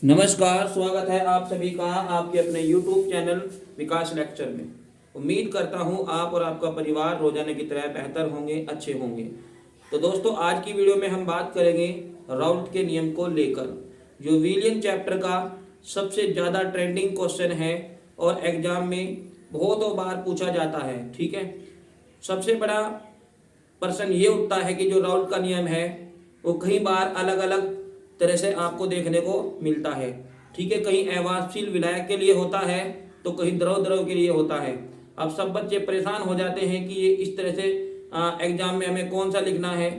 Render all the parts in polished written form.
नमस्कार, स्वागत है आप सभी का आपके अपने YouTube चैनल विकास लेक्चर में। उम्मीद करता हूं आप और आपका परिवार रोजाना की तरह बेहतर होंगे, अच्छे होंगे। तो दोस्तों, आज की वीडियो में हम बात करेंगे राउल्ट के नियम को लेकर, जो विलियन चैप्टर का सबसे ज़्यादा ट्रेंडिंग क्वेश्चन है और एग्जाम में बहुतों बार पूछा जाता है। ठीक है, सबसे बड़ा प्रश्न ये उठता है कि जो राउल्ट का नियम है वो कई बार अलग अलग तरह से आपको देखने को मिलता है। ठीक है, कहीं अवांछित विलायक के लिए होता है तो कहीं द्रव द्रव के लिए होता है। अब सब बच्चे परेशान हो जाते हैं कि ये इस तरह से एग्जाम में हमें कौन सा लिखना है।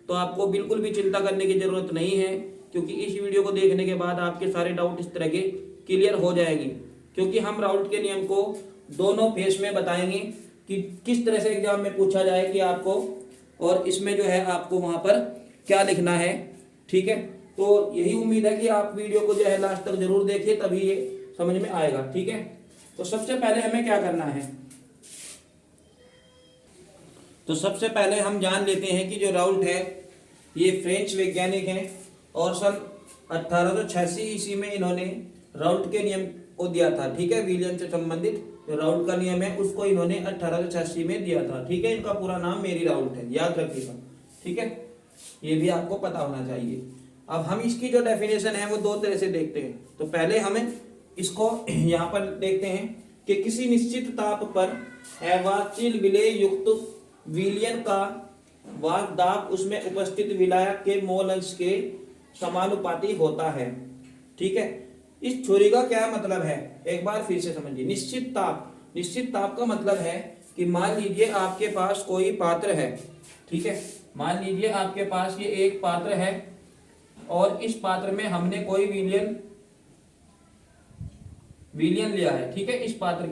तो आपको बिल्कुल भी चिंता करने की जरूरत नहीं है, क्योंकि इस वीडियो को देखने के बाद आपके सारे डाउट इस तरह के क्लियर हो जाएंगे। क्योंकि हम राउल्ट के नियम को दोनों फेस में बताएंगे कि किस तरह से एग्जाम में पूछा जाए कि आपको, और इसमें जो है आपको वहां पर क्या लिखना है। ठीक है, तो यही उम्मीद है कि आप वीडियो को जो है लास्ट तक जरूर देखिए, तभी ये समझ में आएगा। ठीक है, तो सबसे पहले हमें क्या करना है, तो सबसे पहले हम जान लेते हैं कि जो राउल्ट है ये फ्रेंच वैज्ञानिक हैं और सन 1886 ईस्वी में इन्होंने राउल्ट के नियम को दिया था। ठीक है, विलियम से संबंधित जो राउल्ट का नियम है उसको इन्होंने 1886 में दिया था। ठीक है, इनका पूरा नाम मेरी राउल्ट है, याद रखिएगा। ठीक है, ये भी आपको पता होना चाहिए। अब हम इसकी जो डेफिनेशन है वो दो तरह से देखते हैं। तो पहले हमें इसको यहाँ पर देखते हैं कि किसी निश्चित ताप पर अवांछित विलेय युक्त विलयन का वाष्प दाब उसमें उपस्थित विलायक के मोल अंश के समानुपाती होता है। ठीक है, इस थ्योरी का क्या मतलब है, एक बार फिर से समझिए। निश्चित ताप का मतलब है कि मान लीजिए आपके पास कोई पात्र है। ठीक है, मान लीजिए आपके पास ये एक पात्र है और इस पात्र में हमने कोई विलियन लिया है। ठीक है, इस पात्र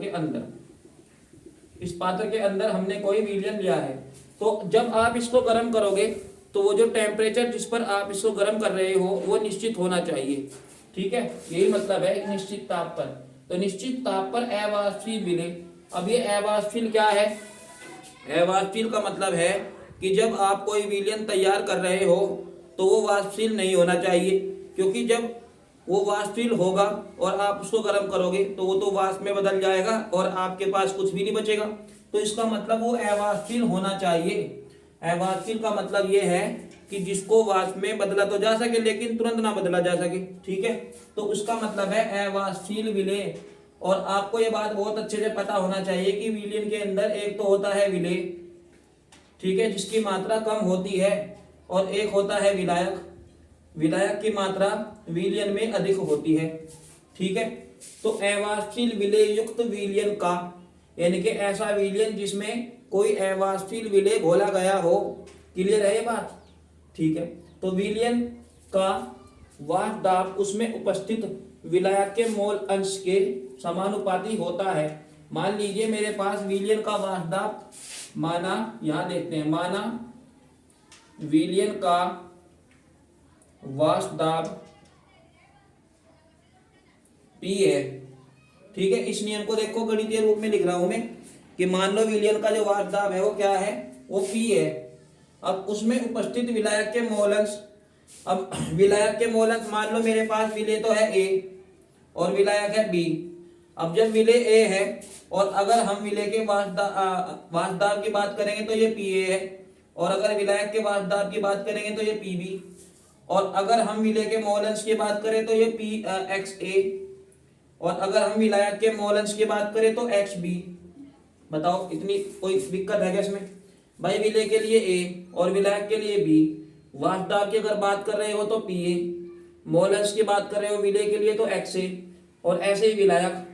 के अंदर हमने कोई विलियन लिया है। तो जब आप इसको गर्म करोगे तो वो जो टेम्परेचर जिस पर आप इसको गर्म कर रहे हो वो निश्चित होना चाहिए। ठीक है, यही मतलब है निश्चित ताप पर। तो निश्चित ताप पर अवांछित विलेय। अब ये अवांछित क्या है, अवांछित का मतलब है कि जब आप कोई विलयन तैयार कर रहे हो तो वो वाष्पशील नहीं होना चाहिए, क्योंकि जब वो वाष्पशील होगा और आप उसको गर्म करोगे तो वो तो वाष्प में बदल जाएगा और आपके पास कुछ भी नहीं बचेगा। तो इसका मतलब वो अवाष्पशील होना चाहिए। अवाष्पशील का मतलब ये है कि जिसको वाष्प में बदला तो जा सके लेकिन तुरंत ना बदला जा सके। ठीक है, तो उसका मतलब है अवाष्पशील विलेय। और आपको ये बात बहुत अच्छे से पता होना चाहिए कि विलयन के अंदर एक तो होता है विलेय, ठीक है, जिसकी मात्रा कम होती है, और एक होता है विलायक की मात्रा विलयन में अधिक होती है। ठीक है, तो अवांछित विलेय युक्त विलयन का, यानी कि ऐसा विलयन जिसमें कोई अवांछित विलेय घोला गया हो। क्लियर है ये बात? ठीक है, तो विलयन का वाष्प दाब उसमें उपस्थित विलायक के मोल अंश के समानुपाती होता है। मान लीजिए मेरे पास विलयन का वाष्प दाब, माना यहां देखते हैं, माना विलयन का वाष्प दाब P है। ठीक है, इस नियम को देखो, गणितीय रूप में लिख रहा हूं मैं कि मान लो विलयन का जो वाष्प दाब है वो क्या है, वो P है। अब उसमें उपस्थित विलायक के मोल अंश, अब विलायक के मोल अंश मान लो मेरे पास विलेय तो है A और विलायक है B। अब जब विलेय A है और अगर हम विलेय के वाष्प दाब की बात करेंगे तो ये Pa है, और अगर विलायक के वाष्प दाब की बात करेंगे तो ये Pb, और अगर हम विलेय के मोल अंश की बात करें तो ये Xa, और अगर हम विलायक के मोल अंश की बात करें तो Xb। बताओ, इतनी कोई दिक्कत है क्या इसमें? भाई विलेय के लिए A और विलायक के लिए B। वाष्प दाब की अगर बात कर रहे हो तो Pa, मोल अंश की बात कर रहे हो विलेय के लिए तो Xa, और ऐसे ही विलायक,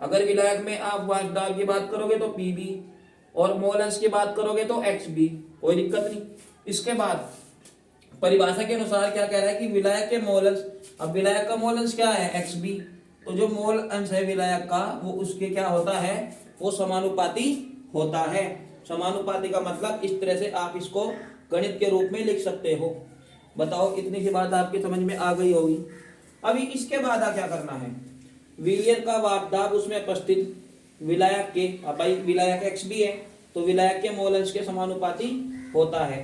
अगर विलायक में आप वाष्प दाब की बात करोगे तो Pb और मोल अंश की बात करोगे तो Xb, कोई दिक्कत नहीं। इसके बाद परिभाषा के अनुसार क्या कह रहा है कि विलायक के मोल अंश, अब विलायक का मोल अंश क्या है, Xb, तो जो मोल अंश है विलायक का वो उसके क्या होता है, वो समानुपाती होता है। समानुपाती का मतलब इस तरह से आप इसको गणित के रूप में लिख सकते हो। बताओ, इतनी सी बात आपकी समझ में आ गई होगी। अभी इसके बाद क्या करना है, विलयन का वाष्प दाब उसमें उपस्थित विलायक के, अब भाई विलायक Xb है तो विलायक के मोल अंश के समानुपाती होता है।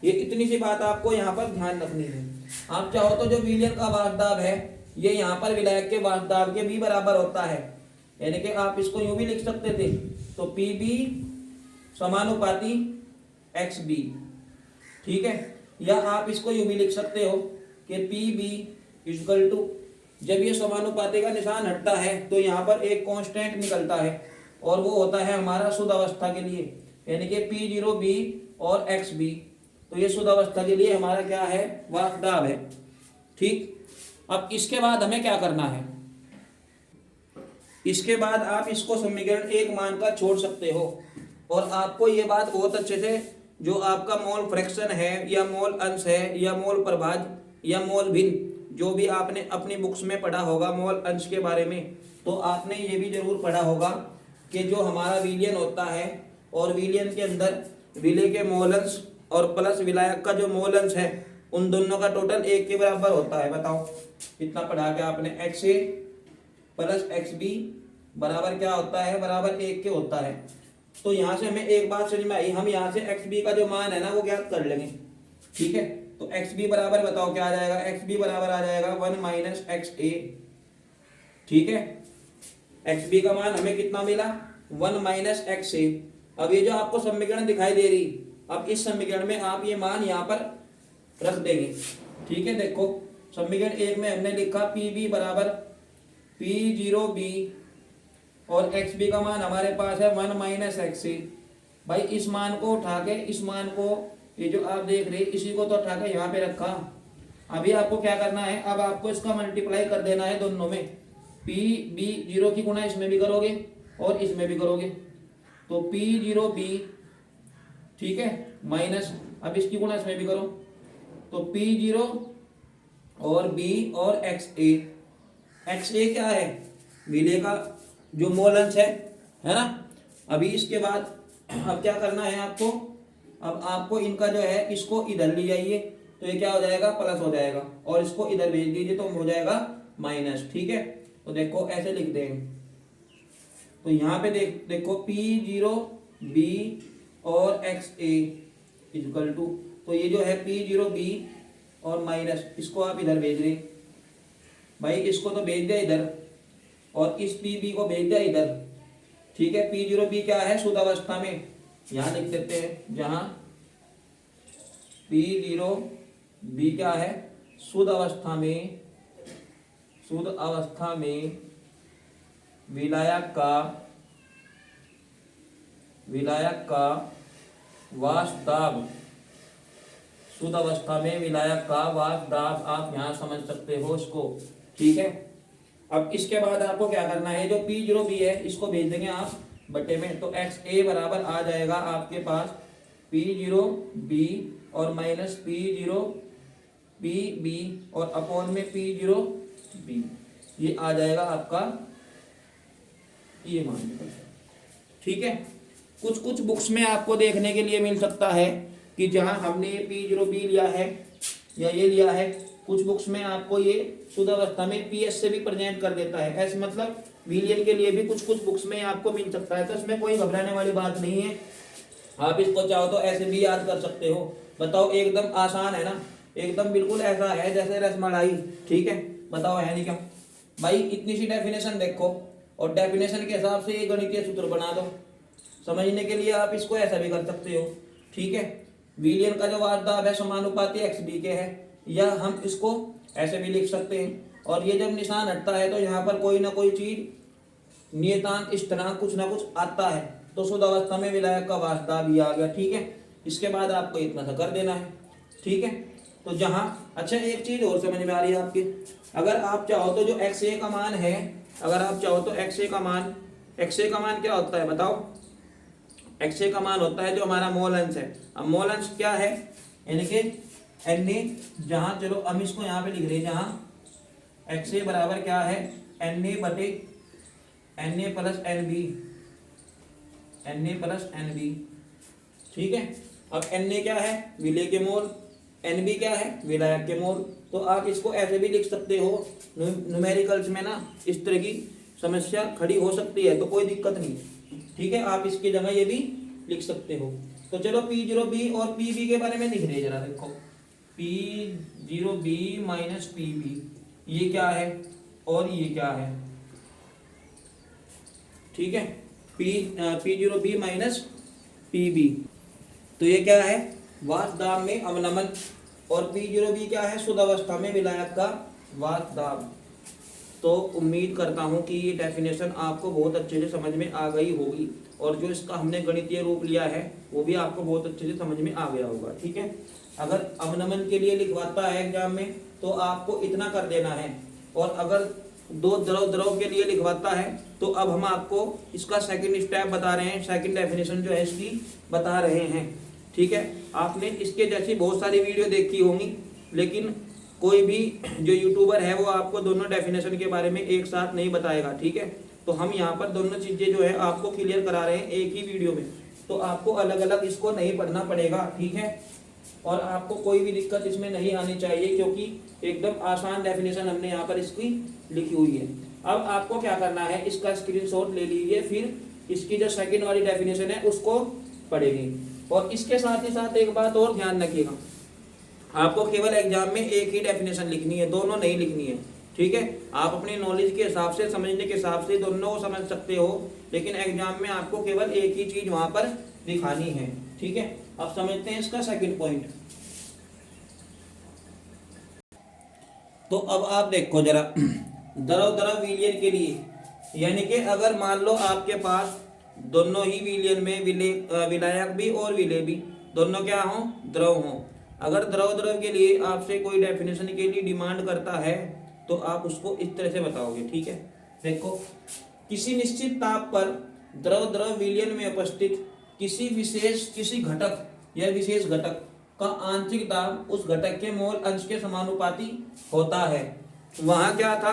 ये इतनी सी बात आपको यहाँ पर ध्यान रखनी है। आप चाहो तो जो विलयन का वाष्प दाब है ये यहाँ पर विलायक के वाष्प दाब के भी बराबर होता है, यानी कि आप इसको यूं भी लिख सकते थे, तो पी बी समानुपाती एक्स बी, ठीक है। या आप इसको यूं भी लिख सकते हो कि पी बी इक्वल टू, जब ये समानुपाती का निशान हटता है तो यहाँ पर एक कांस्टेंट निकलता है और वो होता है हमारा शुद्ध अवस्था के लिए, यानी कि पी जीरो बी और एक्स बी। तो ये शुद्ध अवस्था के लिए हमारा क्या है, वाष्प दाब है, ठीक। अब इसके बाद हमें क्या करना है, इसके बाद आप इसको समीकरण एक मान का छोड़ सकते हो, और आपको ये बात बहुत अच्छे से, जो आपका मोल फ्रैक्शन है या मोल अंश है या मोल प्रभाज्य या मोल भिन्न, जो भी आपने अपनी बुक्स में पढ़ा होगा मोल अंश के बारे में, तो आपने ये भी जरूर पढ़ा होगा कि जो हमारा विलयन होता है और विलयन के अंदर विलय के मोल अंश और प्लस विलायक का जो मोल अंश है, उन दोनों का टोटल एक के बराबर होता है। बताओ कितना पढ़ा के आपने, एक्स ए प्लस एक्स बी बराबर क्या होता है, बराबर एक के होता है। तो यहाँ से हमें एक बात समझ में आई, हम यहाँ से एक्स बी का जो मान है ना वो ज्ञात कर लेंगे, ठीक है। तो एक्स बी बराबर बताओ क्या आ जाएगा, एक्स बी बराबर आ जाएगा 1 माइनस एक्स ए, ठीक है। एक्स बी का मान हमें कितना मिला, 1 माइनस एक्स ए। अब ये जो आपको समीकरण दिखाई दे रही, अब इस समीकरण में आप ये मान यहाँ पर रख देंगे, ठीक है। देखो समीकरण एक में हमने लिखा पी बी बराबर पी जीरो बी और एक्स बी का मान हमारे पास है 1 माइनस एक्स ए। भाई इस मान को उठा के, इस मान को, ये जो आप देख रहे इसी को तो उठा के यहाँ पे रखा। अभी आपको क्या करना है, अब आपको इसका मल्टीप्लाई कर देना है दोनों में, पी बी जीरो की गुणा इसमें भी करोगे और इसमें भी करोगे, तो पी जीरो बी, ठीक है, माइनस अब इसकी गुणा इसमें भी करो, तो पी जीरो और बी और एक्स ए। एक्स ए क्या है, विलय का जो मोल अंश है ना। अभी इसके बाद अब क्या करना है आपको, अब आपको इनका जो है इसको इधर ले जाइए, तो ये क्या हो जाएगा, प्लस हो जाएगा, और इसको इधर भेज दीजिए तो हो जाएगा माइनस, ठीक है। तो देखो ऐसे लिख देंगे, तो यहाँ पे देखो पी जीरो बी और एक्स ए इक्वल टू, तो ये जो है पी जीरो बी और माइनस, इसको आप इधर भेज रहे भाई, इसको तो भेज दिया इधर और इस पी बी को भेज दिया इधर, ठीक है। पी जीरो बी क्या है, शुद्ध अवस्था में, यहाँ लिख देते हैं, जहाँ पी जीरो बी क्या है, शुद्ध अवस्था में, शुद्ध अवस्था में विलायक का वाष्प दाब, शुद्ध अवस्था में विलायक का वाष्प दाब, आप यहाँ समझ सकते हो इसको, ठीक है। अब इसके बाद आपको क्या करना है, जो पी जीरो बी है इसको भेज देंगे आप बटे में, तो एक्स ए बराबर आ जाएगा आपके पास पी जीरो बी और minus P zero P B और अपॉन में पी जीरो बी, ये आ जाएगा आपका ये मान, ठीक है। कुछ कुछ बुक्स में आपको देखने के लिए मिल सकता है कि जहां हमने पी जीरो बी लिया है या ये लिया है, कुछ बुक्स में आपको ये शुद्ध अवस्था में पी एस से भी प्रेजेंट कर देता है, ऐसे मतलब विलियन के लिए भी कुछ कुछ बुक्स में आपको मिल सकता है। तो इसमें कोई घबराने वाली बात नहीं है, आप इसको चाहो तो ऐसे भी याद कर सकते हो। बताओ एकदम आसान है ना, एकदम बिल्कुल ऐसा है जैसे रसमलाई, ठीक है। बताओ है नहीं क्या भाई, इतनी सी डेफिनेशन देखो और डेफिनेशन के हिसाब से ये गणितीय सूत्र बना दो। समझने के लिए आप इसको ऐसा भी कर सकते हो, ठीक है। विलियन का जो वाष्प दाब है समानुपाती एक्स बी के है, या हम इसको ऐसे भी लिख सकते हैं, और ये जब निशान हटता है तो यहाँ पर कोई ना कोई चीज नियतांक स्थिरांक कुछ ना कुछ आता है, तो शुद्ध अवस्था में विलायक का वाष्प दाब ये आ गया, ठीक है। इसके बाद आपको इतना सा कर देना है, ठीक है। तो जहाँ अच्छा एक चीज और समझ में आ रही है आपके, अगर आप चाहो तो जो एक्स ए का मान है, अगर आप चाहो तो एक्स ए का मान क्या होता है बताओ, एक्स ए का मान होता है जो हमारा मोल अंश है। अब मोल अंश क्या है, यानी कि एन ए, जहाँ चलो हम इसको यहाँ पे लिख रहे हैं, जहाँ एक्स ए बराबर क्या है, एन ए बटे N A plus N B, N A plus N B, ठीक है। अब एन ए क्या है, विलय के मोल, एन बी क्या है, विलायक के मोल। तो आप इसको ऐसे भी लिख सकते हो, न्यूमेरिकल्स में ना इस तरह की समस्या खड़ी हो सकती है, तो कोई दिक्कत नहीं, ठीक है। आप इसकी जगह ये भी लिख सकते हो। तो चलो पी जीरो बी और पी बी के बारे में लिख रहे हैं, जरा देखो, P zero B minus P B, ये क्या है और ये क्या है, ठीक है, P0B माइनस PB। तो ये क्या है, वाष्प दाब में अवनमन, और P0B क्या है, शुद्ध अवस्था में विलायक का वाष्प दाब। तो उम्मीद करता हूँ कि ये डेफिनेशन आपको बहुत अच्छे से समझ में आ गई होगी, और जो इसका हमने गणितीय रूप लिया है वो भी आपको बहुत अच्छे से समझ में आ गया होगा, ठीक है। अगर अवनमन के लिए लिखवाता है एग्जाम में तो आपको इतना कर देना है, और अगर दो द्रव द्रव के लिए लिखवाता है तो अब हम आपको इसका सेकंड स्टेप बता रहे हैं, सेकंड डेफिनेशन जो है इसकी बता रहे हैं, ठीक है। आपने इसके जैसी बहुत सारी वीडियो देखी होंगी, लेकिन कोई भी जो यूट्यूबर है वो आपको दोनों डेफिनेशन के बारे में एक साथ नहीं बताएगा, ठीक है। तो हम यहाँ पर दोनों चीजें जो है आपको क्लियर करा रहे हैं एक ही वीडियो में, तो आपको अलग अलग इसको नहीं पढ़ना पड़ेगा, ठीक है। और आपको कोई भी दिक्कत इसमें नहीं आनी चाहिए, क्योंकि एकदम आसान डेफिनेशन हमने यहाँ पर इसकी लिखी हुई है। अब आपको क्या करना है, इसका स्क्रीनशॉट ले लीजिए, फिर इसकी जो सेकंड वाली डेफिनेशन है उसको पढ़ेंगे। और इसके साथ ही साथ एक बात और ध्यान रखिएगा, आपको केवल एग्जाम में एक ही डेफिनेशन लिखनी है, दोनों नहीं लिखनी है, ठीक है। आप अपनी नॉलेज के हिसाब से, समझने के हिसाब से दोनों को समझ सकते हो, लेकिन एग्जाम में आपको केवल एक ही चीज वहां पर दिखानी है, ठीक है। अब समझते हैं इसका सेकंड पॉइंट। तो अब आप देखो जरा, द्रव द्रव विलयन के लिए, यानी कि अगर मान लो आपके पास दोनों ही विलयन में विलायक भी और विलेय भी दोनों क्या हो, द्रव हो। अगर द्रव द्रव के लिए आपसे कोई डेफिनेशन के लिए डिमांड करता है तो आप उसको इस तरह से बताओगे, ठीक है। देखो, किसी निश्चित ताप पर द्रव द्रव विलयन में उपस्थित किसी घटक या विशेष घटक का आंशिक दाब उस घटक के मोल अंश के समानुपाती होता है। वहां क्या था,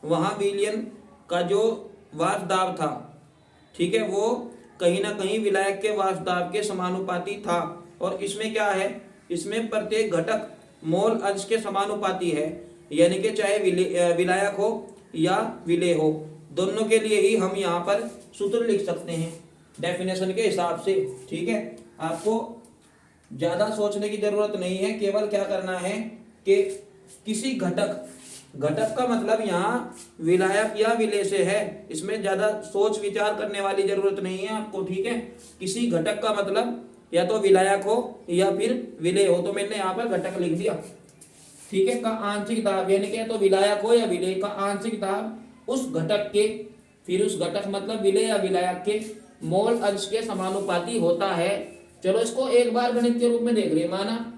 वहां विलयन का जो वाष्प दाब था, ठीक है, वो कहीं ना कहीं विलायक के वाष्प दाब के समानुपाती था। और इसमें क्या है, इसमें प्रत्येक घटक मोल अंश के समानुपाती है, यानी कि चाहे विलायक हो या विलेय हो, दोनों के लिए ही हम यहाँ पर सूत्र लिख सकते हैं डेफिनेशन के हिसाब से, ठीक है। आपको ज्यादा सोचने की जरूरत नहीं है, केवल क्या करना है कि किसी घटक का मतलब यहाँ विलायक या विलेय से है, इसमें ज्यादा सोच विचार करने वाली जरूरत नहीं है आपको, ठीक है। किसी घटक का मतलब या तो विलायक हो या फिर विलेय हो, तो मैंने यहाँ पर घटक लिख दिया, ठीक है। का आंशिक दाब, यानी कि तो विलायक हो या विलेय का आंशिक दाब उस घटक के, फिर उस घटक मतलब विलेय या विलायक के मोल अंश के समानुपाती होता है। चलो इसको एक बार गणित के रूप में देख रहे, माना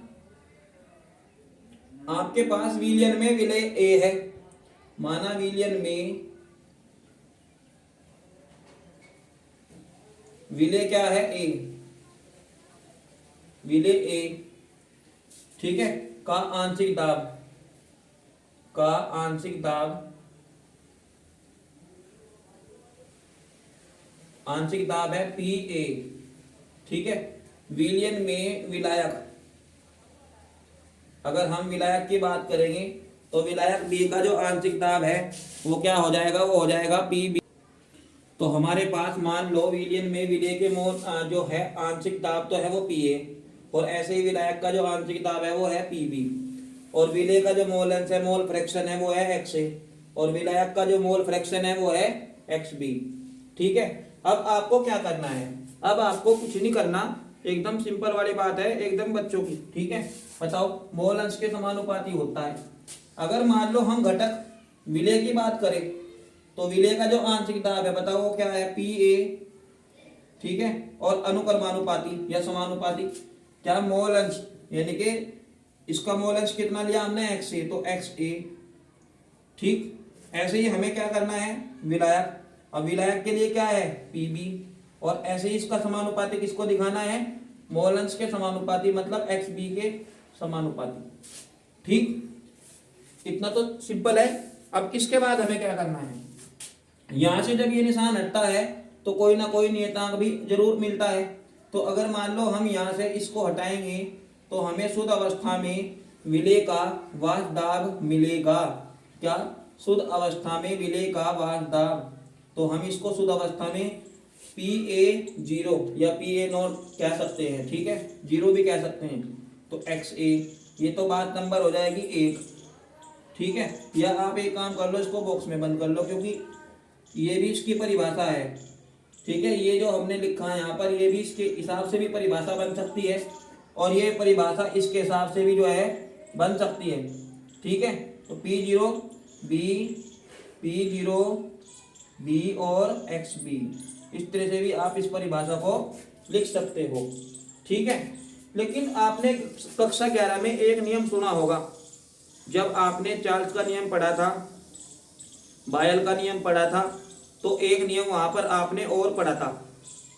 आपके पास विलयन में विलेय A है, माना विलयन में विलेय क्या है, A, विलेय A, ठीक है, का आंशिक दाब है PA, ठीक है। विलयन में विलायक, अगर हम विलायक की बात करेंगे तो विलायक B का जो आंशिक दाब है वो क्या हो जाएगा, वो हो जाएगा PB। तो हमारे पास मान लो विलयन में विलेय के मोल जो है आंशिक दाब तो है वो PA, और ऐसे ही विलायक का जो आंशिक दाब है वो है PB, और विलेय का जो मोल अंश है, मोल फ्रैक्शन है वो है XA, और विलायक का जो मोल फ्रैक्शन है वो है XB, ठीक है। अब आपको क्या करना है, अब आपको कुछ नहीं करना, एकदम सिंपल वाली बात है, एकदम बच्चों की, ठीक है। बताओ, मोल अंश के समानुपाती होता है। अगर मान लो हम घटक विलेय की बात करें तो विलेय का जो आंशिक दाब है बताओ वो क्या है, PA, ठीक है। और अनुक्रमानुपाती या समानुपाती क्या, मोल अंश, यानी कि इसका मोल अंश कितना लिया हमने, XA, तो XA, ठीक। ऐसे ही हमें क्या करना है, विलायक, अब विलायक के लिए क्या है, PB, और ऐसे ही इसका समानुपाती किसको दिखाना है, मोल अंश के समानुपाती, मतलब XB के समानुपाती, ठीक। इतना तो सिंपल है। अब इसके बाद हमें क्या करना है, यहां से जब ये निशान हटता है तो कोई ना कोई नियतांक भी जरूर मिलता है। तो अगर मान लो हम यहाँ से इसको हटाएंगे तो हमें शुद्ध अवस्था में विलेय का वाष्प दाब मिलेगा। क्या, शुद्ध अवस्था में विलेय का वाष्प दाब, तो हम इसको शुद्ध अवस्था में PA0 या PA0 कह सकते हैं, ठीक है, 0 भी कह सकते हैं। तो XA, ये तो बात नंबर हो जाएगी 1, ठीक है, या आप एक काम कर लो, इसको बॉक्स में बंद कर लो, क्योंकि ये भी इसकी परिभाषा है। ठीक है, ये जो हमने लिखा है यहाँ पर, ये भी इसके हिसाब से भी परिभाषा बन सकती है, और ये परिभाषा इसके हिसाब से भी जो है बन सकती है। ठीक है, तो P0 B, P0 B और XB, इस तरह से भी आप इस परिभाषा को लिख सकते हो। ठीक है, लेकिन आपने कक्षा 11 में एक नियम सुना होगा, जब आपने चार्ल्स का नियम पढ़ा था, बायल का नियम पढ़ा था, तो एक नियम वहां पर आपने और पढ़ा था।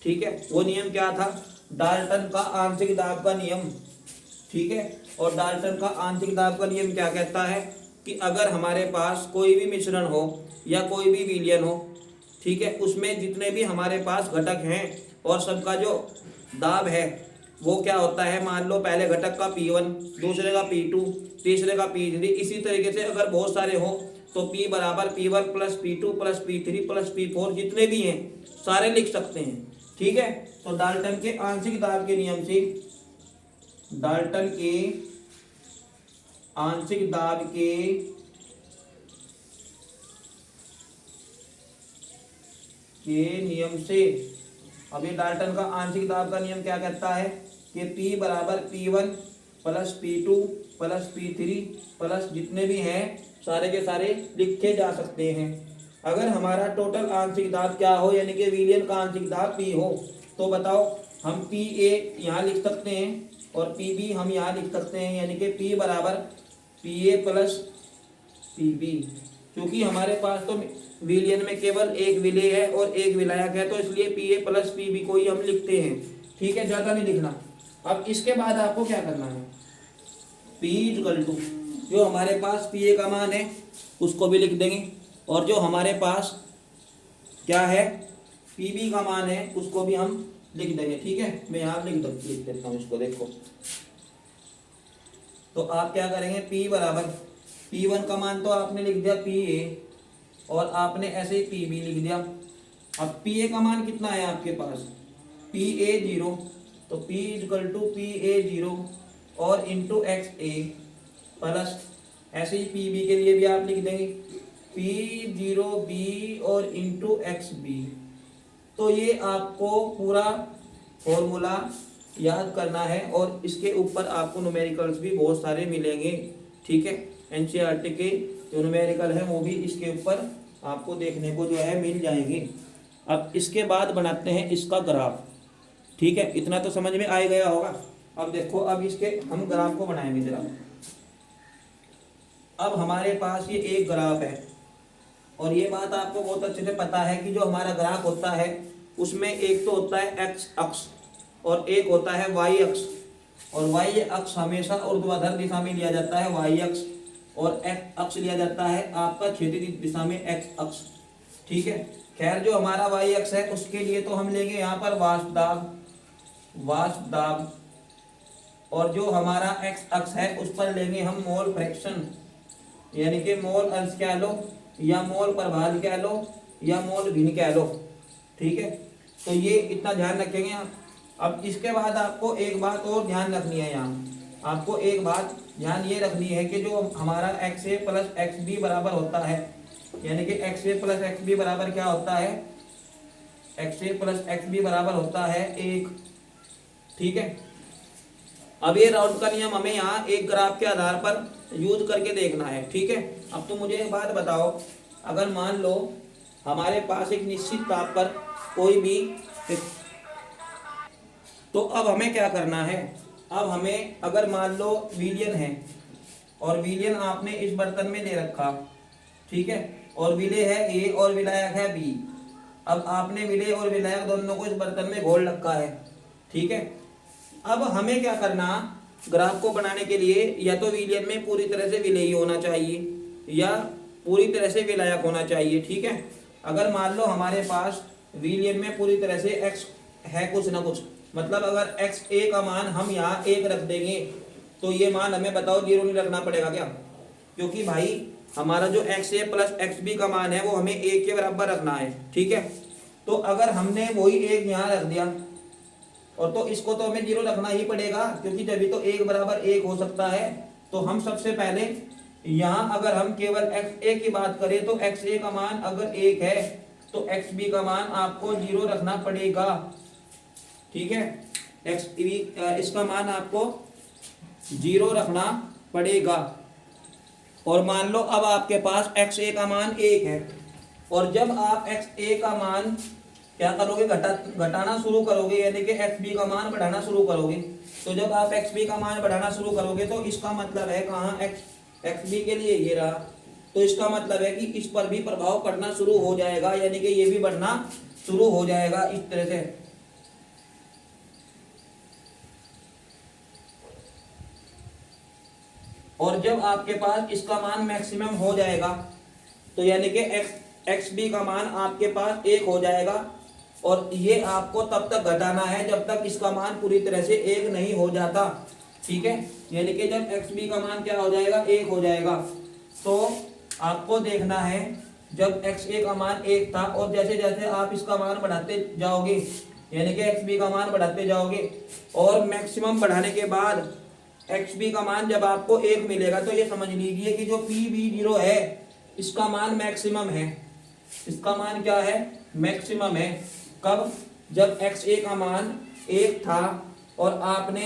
ठीक है, वो नियम क्या था? डाल्टन का आंशिक दाब का नियम। ठीक है, और डाल्टन का आंशिक दाब का नियम क्या कहता है कि अगर हमारे पास कोई भी मिश्रण हो या कोई भी विलयन हो, ठीक है, उसमें जितने भी हमारे पास घटक हैं और सबका जो दाब है वो क्या होता है, मान लो पहले घटक का P1, दूसरे का P2, तीसरे का P3, इसी तरीके से अगर बहुत सारे हो तो P बराबर P1 plus P2 plus P3 plus P4 जितने भी हैं सारे लिख सकते हैं। ठीक है, तो डाल्टन के आंशिक दाब के नियम से, डाल्टन के आंशिक दाब के नियम से, अब ये डाल्टन का आंशिक दाब का नियम क्या कहता है कि P बराबर P1 plus P2 plus P3 plus जितने भी हैं सारे के सारे लिखे जा सकते हैं। अगर हमारा टोटल आंशिक दाब क्या हो, यानी कि विलयन का आंशिक दाब P हो, तो बताओ हम PA यहाँ लिख सकते हैं और PB हम यहाँ लिख सकते हैं, यानी कि P बराबर PA प्लस PB, क्योंकि हमारे पास तो विलयन में केवल एक विलेय है और एक विलायक है, तो इसलिए PA प्लस PB को ही हम लिखते हैं। ठीक है, ज़्यादा नहीं लिखना। अब इसके बाद आपको क्या करना है, P इक्वल टू जो हमारे पास PA का मान है उसको भी लिख देंगे, और जो हमारे पास क्या है PB का मान है उसको भी हम लिख देंगे। ठीक है, मैं यहाँ लिख देता हूँ इसको, देखो। तो आप क्या करेंगे, P बराबर P1 का मान तो आपने लिख दिया PA, और आपने ऐसे ही PB लिख दिया। अब PA का मान कितना है आपके पास, PA0, तो P इक्वल टू PA0 और इंटू XA प्लस ऐसे ही PB के लिए भी आप लिख देंगे P0B और इंटू XB। तो ये आपको पूरा फॉर्मूला याद करना है, और इसके ऊपर आपको न्यूमेरिकल्स भी बहुत सारे मिलेंगे। ठीक है, NCERT के जो न्यूमेरिकल है वो भी इसके ऊपर आपको देखने को जो है मिल जाएंगे। अब इसके बाद बनाते हैं इसका ग्राफ। ठीक है, इतना तो समझ में आ गया होगा। अब देखो, अब इसके हम ग्राफ को बनाएंगे जरा। अब हमारे पास ये एक ग्राफ है, और ये बात आपको बहुत अच्छे से पता है कि जो हमारा ग्राफ होता है उसमें एक तो होता है x अक्ष और एक होता है y अक्ष, और y अक्ष हमेशा ऊर्ध्वाधर दिशा में लिया जाता है y अक्ष, और x अक्ष लिया जाता है आपका क्षैतिज दिशा में x अक्ष। ठीक है, खैर जो हमारा y अक्ष है उसके लिए तो हम लेंगे यहाँ पर वाष्प दाब, और जो हमारा x अक्ष है उस पर लेंगे हम मोल फ्रैक्शन, यानी कि मोल अंश कह लो या मोल प्रभाज कह लो या मोल भिन्न कह लो। ठीक है, तो ये इतना ध्यान रखेंगे आप। अब इसके बाद आपको एक बात और ध्यान रखनी है, यहाँ आपको एक बात ध्यान ये रखनी है कि जो हमारा XA प्लस XB बराबर होता है, यानी कि XA प्लस XB बराबर क्या होता है, XA प्लस XB बराबर होता है 1। ठीक है, अब ये राउंड का नियम हमें यहाँ एक ग्राफ के आधार पर यूज करके देखना है। ठीक है, अब तो मुझे एक बात बताओ, अगर मान लो हमारे पास एक निश्चित ताप पर कोई भी, तो अब हमें क्या करना है, अब हमें अगर मान लो विलयन है और विलयन आपने इस बर्तन में ले रखा, ठीक है, और विलेय है A और विलायक है B। अब आपने विलेय और विलायक दोनों को इस बर्तन में घोल रखा है। ठीक है, अब हमें क्या करना, ग्राफ को बनाने के लिए या तो विलयन में पूरी तरह से विलेयी होना चाहिए या पूरी तरह से विलायक होना चाहिए। ठीक है, अगर मान लो हमारे पास विलयन में पूरी तरह से x है कुछ ना कुछ, मतलब अगर XA का मान हम यहाँ 1 रख देंगे तो ये मान हमें बताओ 0 नहीं रखना पड़ेगा क्या, क्योंकि भाई हमारा जो XA प्लस XB का मान है वो हमें 1 के बराबर रखना है। ठीक है, तो अगर हमने वही 1 यहाँ रख दिया, और तो इसको तो हमें 0 रखना ही पड़ेगा, क्योंकि जब भी तो 1 बराबर 1 हो सकता है। तो हम सबसे पहले यहाँ अगर हम केवल एक्स ए की बात करें तो एक्स ए का मान अगर 1 है तो एक्स बी का मान आपको 0 रखना पड़ेगा। ठीक है, एक्स बी इसका मान आपको 0 रखना पड़ेगा। और मान लो अब आपके पास एक्स ए का मान 1 है, और जब आप एक्स ए का मान क्या करोगे, घटाना शुरू करोगे, यानी कि एक्स बी का मान बढ़ाना शुरू करोगे। तो जब आप एक्स बी का मान बढ़ाना शुरू करोगे तो इसका मतलब है कहाँ, एक्स बी के लिए ये रहा, तो इसका मतलब है कि इस पर भी प्रभाव पड़ना शुरू हो जाएगा, यानी कि ये भी बढ़ना शुरू हो जाएगा इस तरह से। और जब आपके पास इसका मान मैक्सिमम हो जाएगा तो यानी कि एक्स बी का मान आपके पास 1 हो जाएगा, और ये आपको तब तक घटाना है जब तक इसका मान पूरी तरह से 1 नहीं हो जाता। ठीक है, यानी कि जब एक्स बी का मान क्या हो जाएगा, 1 हो जाएगा, तो आपको देखना है जब एक्स ए का मान 1 था और जैसे जैसे आप इसका मान बढ़ाते जाओगे, यानी कि एक्स बी का मान बढ़ाते जाओगे, और मैक्सिमम बढ़ाने के बाद एक्स बी का मान जब आपको 1 मिलेगा तो ये समझ लीजिए कि जो पी बी 0 है इसका मान मैक्सिमम है। इसका मान क्या है, मैक्सिमम है। कब, जब एक्स ए का मान 1 था और आपने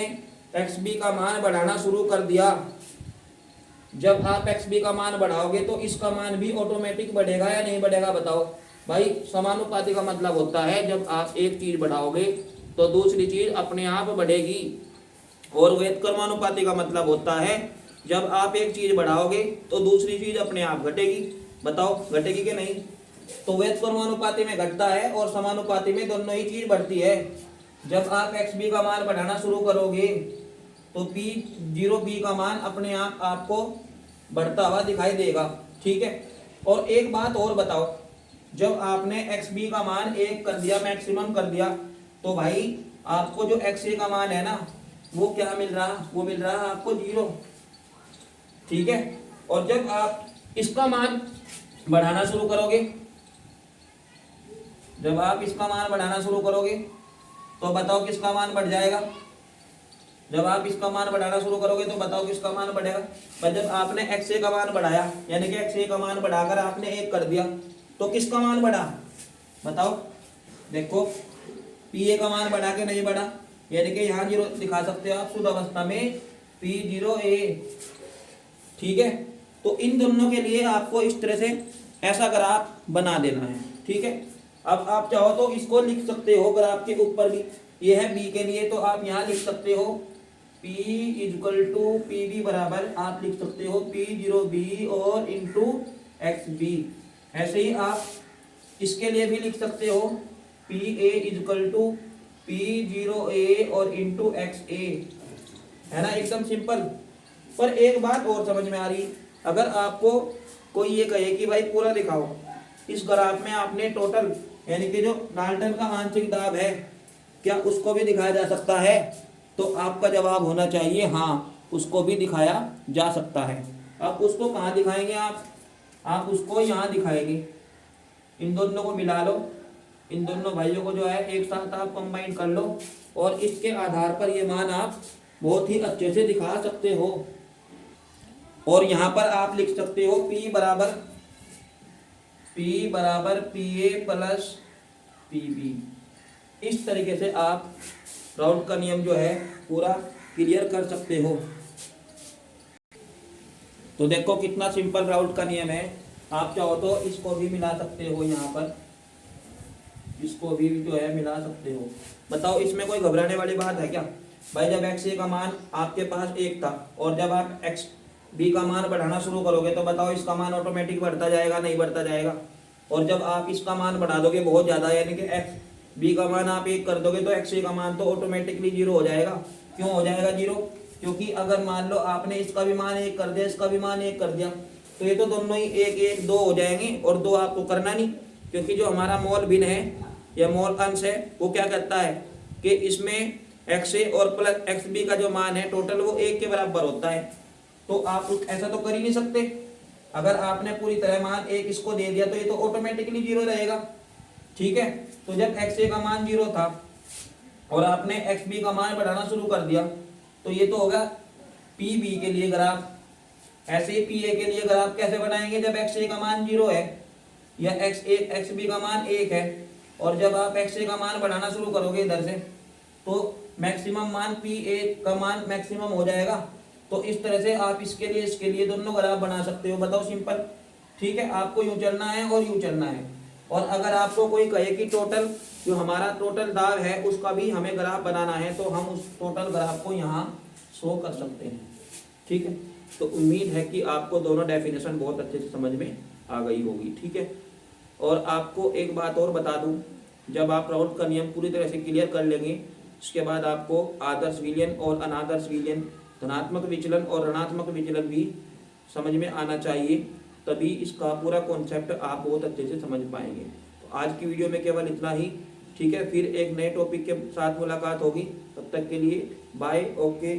एक्स बी का मान बढ़ाना शुरू कर दिया। जब आप एक्स बी का मान बढ़ाओगे तो इसका मान भी ऑटोमेटिक बढ़ेगा या नहीं बढ़ेगा, बताओ भाई। समानुपाती का मतलब होता है जब आप एक चीज बढ़ाओगे तो दूसरी चीज अपने आप बढ़ेगी, और व्युत्क्रमानुपाती का मतलब होता है जब आप एक चीज बढ़ाओगे तो दूसरी चीज अपने आप घटेगी। बताओ घटेगी कि नहीं। तो व्युत्क्रमानुपाती में घटता है और समानुपाती में दोनों ही चीज बढ़ती है। जब आप एक्स बी का मान बढ़ाना शुरू करोगे तो पी 0 बी का मान अपने आप आपको बढ़ता हुआ दिखाई देगा। ठीक है, और एक बात और बताओ, जब आपने एक्स बी का मान 1 कर दिया, मैक्सिमम कर दिया, तो भाई आपको जो एक्स ए का मान है ना वो क्या मिल रहा, वो मिल रहा है आपको 0। ठीक है, और जब आप इसका मान बढ़ाना शुरू करोगे, जब आप इसका मान बढ़ाना शुरू करोगे तो बताओ किसका मान बढ़ जाएगा। जब आप इसका मान बढ़ाना शुरू करोगे तो बताओ किसका मान बढ़ेगा। पर जब आपने एक्स ए का मान बढ़ाया, यानी कि एक्स ए का मान बढ़ाकर आपने 1 कर दिया, तो किसका मान बढ़ा, बताओ। देखो पी ए का मान बढ़ा के नहीं बढ़ा, यानी कि यहाँ 0 दिखा सकते हो आप शुद्ध अवस्था में P0A। ठीक है, तो इन दोनों के लिए आपको इस तरह से ऐसा ग्राफ बना देना है। ठीक है, अब आप चाहो तो इसको लिख सकते हो ग्राफ के ऊपर भी, ये है बी के लिए, तो आप यहाँ लिख सकते हो P = PB बराबर आप लिख सकते हो P0B और इंटू XB। ऐसे ही आप इसके लिए भी लिख सकते हो PA = P0A और इंटू XA, है ना, एकदम सिंपल। पर एक बात और समझ में आ रही, अगर आपको कोई ये कहे कि भाई पूरा दिखाओ, इस ग्राफ में आपने टोटल यानी कि जो डाल्टन का आंशिक दाब है क्या उसको भी दिखाया जा सकता है, तो आपका जवाब होना चाहिए हाँ, उसको भी दिखाया जा सकता है। अब उसको कहाँ दिखाएंगे आप उसको यहाँ दिखाएंगे। इन दोनों को मिला लो, इन दोनों भाइयों को जो है एक साथ आप कंबाइन कर लो, और इसके आधार पर ये मान आप बहुत ही अच्छे से दिखा सकते हो। और यहाँ पर आप लिख सकते हो P बराबर PA प्लस PB। इस तरीके से आप राउंड का नियम जो है पूरा क्लियर कर सकते हो। तो देखो कितना सिंपल राउंड का नियम है। आप चाहो तो इसको भी मिला सकते हो, यहाँ पर इसको भी जो है मिला सकते हो। बताओ इसमें कोई घबराने वाली बात है क्या भाई। जब एक्स ए का मान आपके पास 1 था और जब आप एक्स बी का मान बढ़ाना शुरू करोगे तो बताओ इसका मान ऑटोमेटिक बढ़ता जाएगा, नहीं बढ़ता जाएगा। और जब आप इसका मान बढ़ा दोगे बहुत ज़्यादा, यानी कि एक्स बी का मान आप 1 कर दोगे तो एक्स ए का मान तो ऑटोमेटिकली 0 हो जाएगा। क्यों हो जाएगा 0? क्योंकि अगर मान लो आपने इसका भी मान 1 कर दिया, इसका भी मान 1 कर दिया, तो ये तो दोनों ही 1 1 2 हो जाएंगे, और 2 आपको करना नहीं, क्योंकि जो हमारा मोल भिन्न है या मोल अंश है वो क्या कहता है कि इसमें एक्स ए और प्लस एक्स बी का जो मान है टोटल वो 1 के बराबर होता है। तो आप ऐसा तो कर ही नहीं सकते। अगर आपने पूरी तरह मान 1 इसको दे दिया तो ये तो ऑटोमेटिकली 0 रहेगा। ठीक है, तो जब एक्स ए का मान 0 था और आपने एक्स बी का मान बढ़ाना शुरू कर दिया तो ये तो होगा पी बी के लिए ग्राफ, ऐसे ही पी ए के लिए ग्राफ कैसे बनाएंगे, जब एक्स ए का मान 0 है या एक्स बी का मान 1 है, और जब आप एक्स ए का मान बढ़ाना शुरू करोगे इधर से, तो मैक्सिमम मान पी ए का मान मैक्सिमम हो जाएगा। तो इस तरह से आप इसके लिए दोनों ग्राफ बना सकते हो। बताओ सिंपल, ठीक है। आपको यूं चलना है और यूं चलना है। और अगर आपको कोई कहे कि टोटल जो हमारा टोटल दाब है उसका भी हमें ग्राफ बनाना है, तो हम उस टोटल ग्राफ को यहाँ शो कर सकते हैं, ठीक है। तो उम्मीद है कि आपको दोनों डेफिनेशन बहुत अच्छे से समझ में आ गई होगी, ठीक है। और आपको एक बात और बता दूं, जब आप राउल्ट का नियम पूरी तरह से क्लियर कर लेंगे, इसके बाद आपको आदर्श विलयन और अनादर्श विलयन, धनात्मक विचलन और ऋणात्मक विचलन भी समझ में आना चाहिए, तभी इसका पूरा कॉन्सेप्ट आप बहुत अच्छे से समझ पाएंगे। तो आज की वीडियो में केवल इतना ही, ठीक है। फिर एक नए टॉपिक के साथ मुलाकात होगी, तब तक के लिए बाय, ओके।